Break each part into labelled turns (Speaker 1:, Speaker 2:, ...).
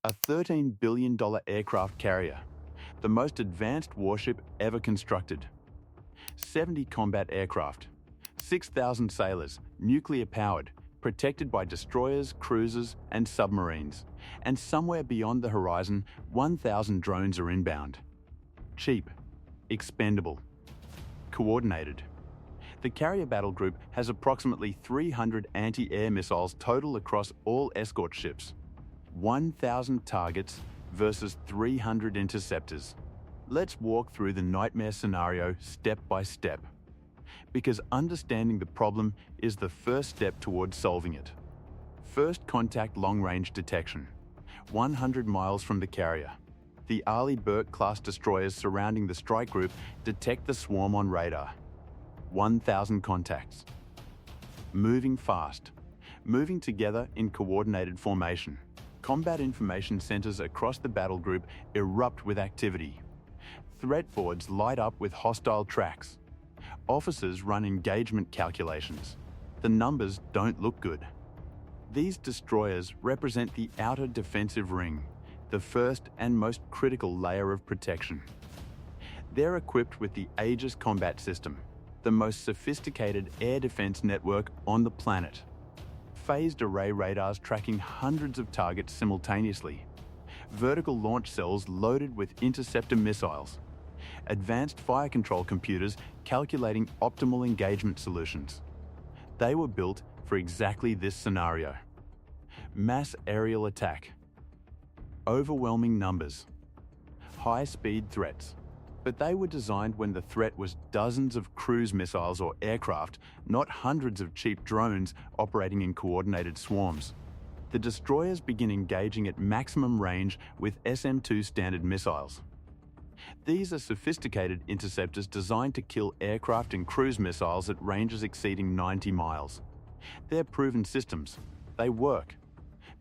Speaker 1: a $13 billion aircraft carrier, the most advanced warship ever constructed. 70 combat aircraft, 6,000 sailors, nuclear-powered, protected by destroyers, cruisers, and submarines. And somewhere beyond the horizon, 1,000 drones are inbound. Cheap, expendable, coordinated. The carrier battle group has approximately 300 anti-air missiles total across all escort ships. 1,000 targets versus 300 interceptors. Let's walk through the nightmare scenario step by step, because understanding the problem is the first step towards solving it. First contact long-range detection. 100 miles from the carrier, the Arleigh Burke-class destroyers surrounding the strike group detect the swarm on radar. 1,000 contacts. Moving fast. Moving together in coordinated formation. Combat information centers across the battle group erupt with activity. Threat boards light up with hostile tracks. Officers run engagement calculations. The numbers don't look good. These destroyers represent the outer defensive ring, the first and most critical layer of protection. They're equipped with the Aegis combat system, the most sophisticated air defense network on the planet. Phased array radars tracking hundreds of targets simultaneously. Vertical launch cells loaded with interceptor missiles. Advanced fire control computers calculating optimal engagement solutions. They were built for exactly this scenario. Mass aerial attack. Overwhelming numbers. High-speed threats. But they were designed when the threat was dozens of cruise missiles or aircraft, not hundreds of cheap drones operating in coordinated swarms. The destroyers begin engaging at maximum range with SM-2 standard missiles. These are sophisticated interceptors designed to kill aircraft and cruise missiles at ranges exceeding 90 miles. They're proven systems. They work.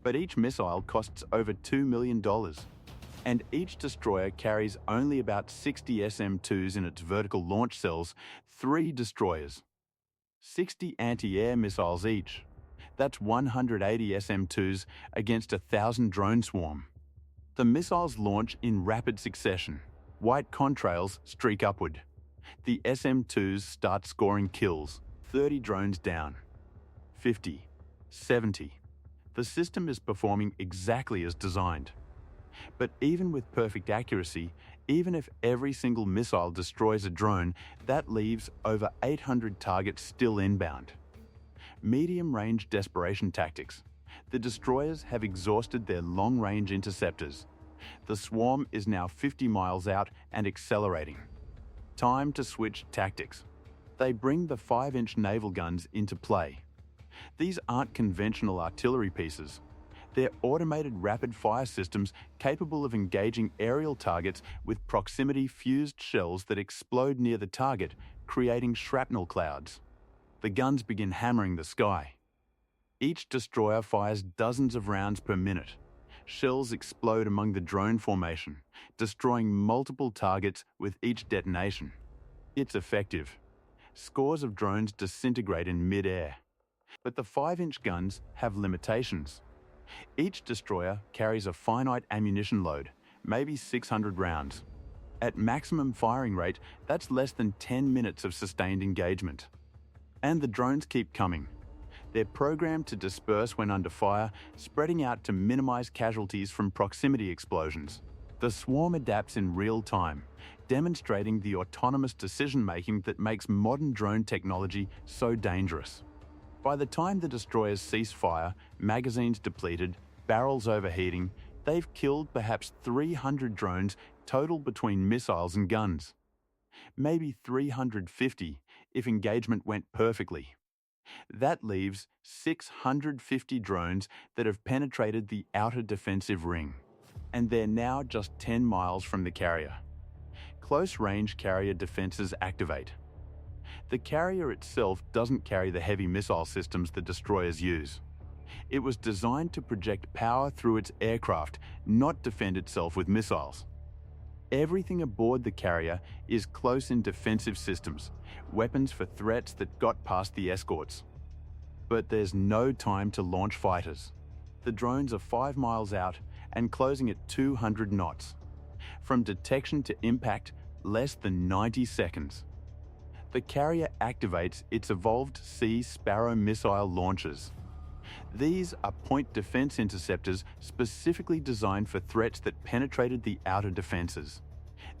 Speaker 1: But each missile costs over $2 million. And each destroyer carries only about 60 SM-2s in its vertical launch cells, 3 destroyers. 60 anti-air missiles each. That's 180 SM-2s against 1,000 drone swarm. The missiles launch in rapid succession. White contrails streak upward. The SM-2s start scoring kills. 30 drones down. 50. 70. The system is performing exactly as designed. But even with perfect accuracy, even if every single missile destroys a drone, that leaves over 800 targets still inbound. Medium-range desperation tactics. The destroyers have exhausted their long-range interceptors. The swarm is now 50 miles out and accelerating. Time to switch tactics. They bring the 5-inch naval guns into play. These aren't conventional artillery pieces. They're automated rapid-fire systems capable of engaging aerial targets with proximity-fused shells that explode near the target, creating shrapnel clouds. The guns begin hammering the sky. Each destroyer fires dozens of rounds per minute. Shells explode among the drone formation, destroying multiple targets with each detonation. It's effective. Scores of drones disintegrate in mid-air. But the 5-inch guns have limitations. Each destroyer carries a finite ammunition load, maybe 600 rounds. At maximum firing rate, that's less than 10 minutes of sustained engagement. And the drones keep coming. They're programmed to disperse when under fire, spreading out to minimize casualties from proximity explosions. The swarm adapts in real time, demonstrating the autonomous decision-making that makes modern drone technology so dangerous. By the time the destroyers cease fire, magazines depleted, barrels overheating, they've killed perhaps 300 drones total between missiles and guns. Maybe 350 if engagement went perfectly. That leaves 650 drones that have penetrated the outer defensive ring. And they're now just 10 miles from the carrier. Close-range carrier defenses activate. The carrier itself doesn't carry the heavy missile systems the destroyers use. It was designed to project power through its aircraft, not defend itself with missiles. Everything aboard the carrier is close-in defensive systems, weapons for threats that got past the escorts. But there's no time to launch fighters. The drones are 5 miles out, and closing at 200 knots. From detection to impact, less than 90 seconds. The carrier activates its evolved Sea Sparrow missile launchers. These are point defense interceptors specifically designed for threats that penetrated the outer defenses.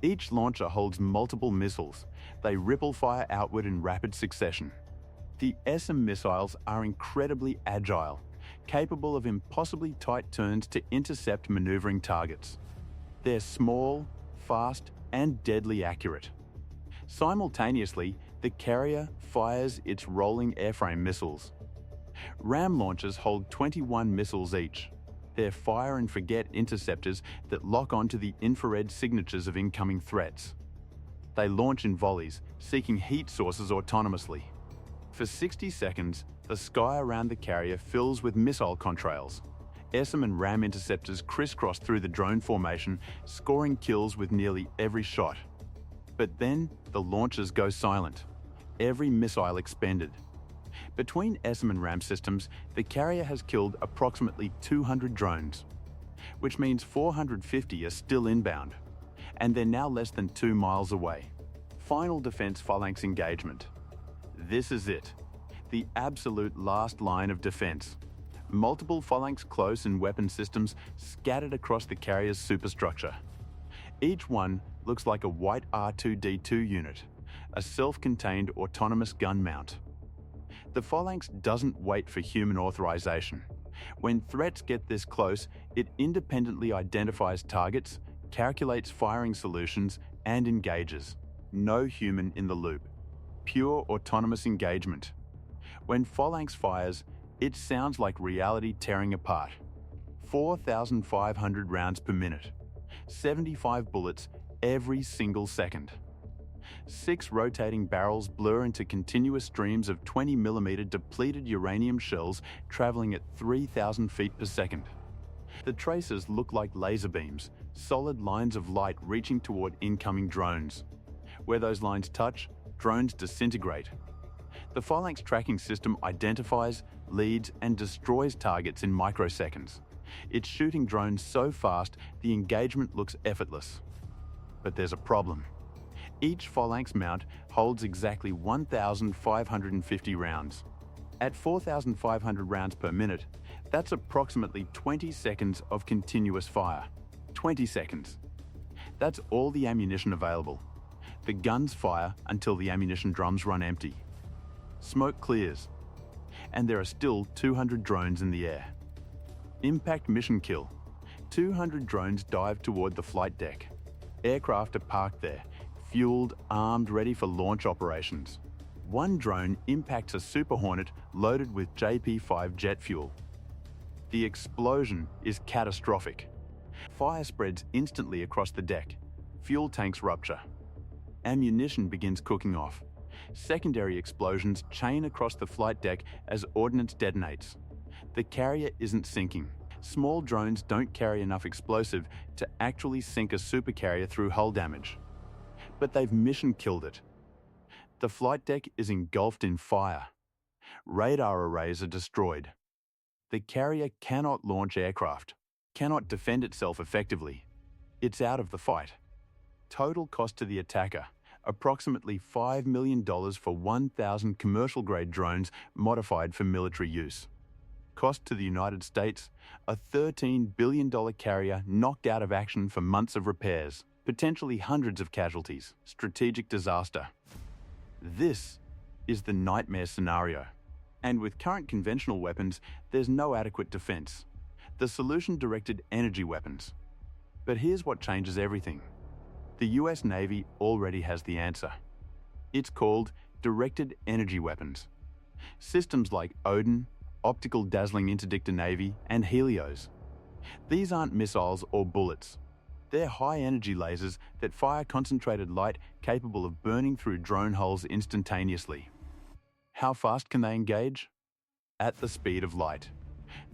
Speaker 1: Each launcher holds multiple missiles. They ripple fire outward in rapid succession. The SM missiles are incredibly agile, capable of impossibly tight turns to intercept maneuvering targets. They're small, fast, and deadly accurate. Simultaneously, the carrier fires its rolling airframe missiles. Ram launchers hold 21 missiles each. They're fire-and-forget interceptors that lock onto the infrared signatures of incoming threats. They launch in volleys, seeking heat sources autonomously. For 60 seconds, the sky around the carrier fills with missile contrails. SM and Ram interceptors crisscross through the drone formation, scoring kills with nearly every shot. But then, the launchers go silent. Every missile expended. Between SM and Ram systems, the carrier has killed approximately 200 drones, which means 450 are still inbound, and they're now less than 2 miles away. Final defense Phalanx engagement. This is it, the absolute last line of defense. Multiple Phalanx close and weapon systems scattered across the carrier's superstructure. Each one looks like a white R2-D2 unit, a self-contained autonomous gun mount. The Phalanx doesn't wait for human authorization. When threats get this close, it independently identifies targets, calculates firing solutions, and engages. No human in the loop. Pure autonomous engagement. When Phalanx fires, it sounds like reality tearing apart. 4,500 rounds per minute. 75 bullets every single second. 6 rotating barrels blur into continuous streams of 20mm depleted uranium shells traveling at 3,000 feet per second. The tracers look like laser beams, solid lines of light reaching toward incoming drones. Where those lines touch, drones disintegrate. The Phalanx tracking system identifies, leads, and destroys targets in microseconds. It's shooting drones so fast, the engagement looks effortless. But there's a problem. Each Phalanx mount holds exactly 1,550 rounds. At 4,500 rounds per minute, that's approximately 20 seconds of continuous fire. 20 seconds. That's all the ammunition available. The guns fire until the ammunition drums run empty. Smoke clears, and there are still 200 drones in the air. Impact mission kill. 200 drones dive toward the flight deck. Aircraft are parked there, fueled, armed, ready for launch operations. One drone impacts a Super Hornet loaded with JP-5 jet fuel. The explosion is catastrophic. Fire spreads instantly across the deck. Fuel tanks rupture. Ammunition begins cooking off. Secondary explosions chain across the flight deck as ordnance detonates. The carrier isn't sinking. Small drones don't carry enough explosive to actually sink a supercarrier through hull damage. But they've mission killed it. The flight deck is engulfed in fire. Radar arrays are destroyed. The carrier cannot launch aircraft, cannot defend itself effectively. It's out of the fight. Total cost to the attacker, approximately $5 million for 1,000 commercial-grade drones modified for military use. Cost to the United States, a $13 billion carrier knocked out of action for months of repairs, potentially hundreds of casualties, strategic disaster. This is the nightmare scenario. And with current conventional weapons, there's no adequate defense. The solution: directed energy weapons. But here's what changes everything. The US Navy already has the answer. It's called directed energy weapons. Systems like Odin, Optical Dazzling Interdictor Navy, and Helios. These aren't missiles or bullets. They're high-energy lasers that fire concentrated light capable of burning through drone hulls instantaneously. How fast can they engage? At the speed of light.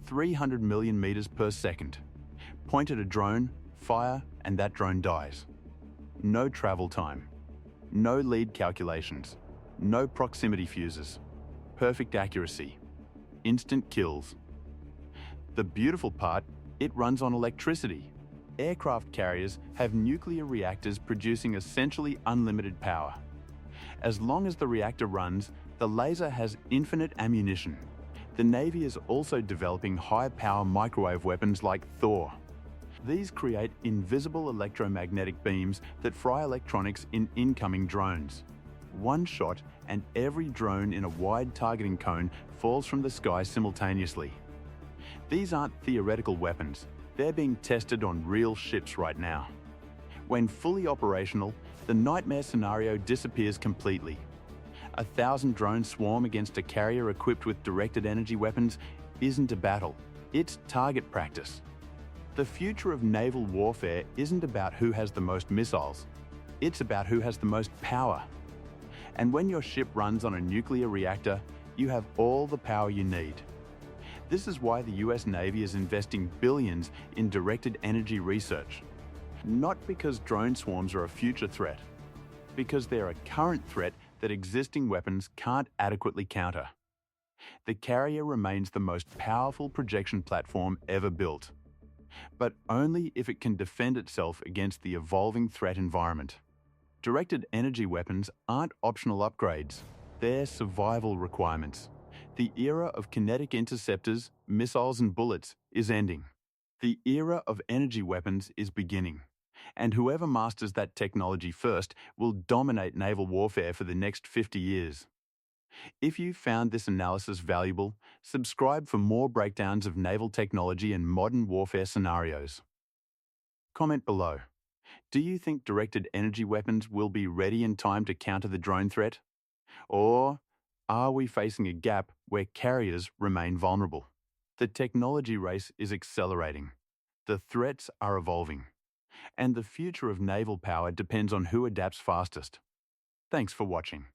Speaker 1: 300 million meters per second. Point at a drone, fire, and that drone dies. No travel time. No lead calculations. No proximity fuses. Perfect accuracy. Instant kills. The beautiful part, It runs on electricity. Aircraft carriers have nuclear reactors producing essentially unlimited power. As long as the reactor runs, the laser has infinite ammunition. The Navy is also developing high-power microwave weapons like Thor. These create invisible electromagnetic beams that fry electronics in incoming drones. One shot and every drone in a wide targeting cone falls from the sky simultaneously. These aren't theoretical weapons. They're being tested on real ships right now. When fully operational, the nightmare scenario disappears completely. 1,000 drones swarm against a carrier equipped with directed energy weapons isn't a battle, it's target practice. The future of naval warfare isn't about who has the most missiles, it's about who has the most power. And when your ship runs on a nuclear reactor, you have all the power you need. This is why the US Navy is investing billions in directed energy research. Not because drone swarms are a future threat, because they're a current threat that existing weapons can't adequately counter. The carrier remains the most powerful projection platform ever built, but only if it can defend itself against the evolving threat environment. Directed energy weapons aren't optional upgrades, they're survival requirements. The era of kinetic interceptors, missiles and bullets is ending. The era of energy weapons is beginning. And whoever masters that technology first will dominate naval warfare for the next 50 years. If you found this analysis valuable, subscribe for more breakdowns of naval technology and modern warfare scenarios. Comment below. Do you think directed energy weapons will be ready in time to counter the drone threat? Or are we facing a gap where carriers remain vulnerable? The technology race is accelerating. The threats are evolving. And the future of naval power depends on who adapts fastest. Thanks for watching.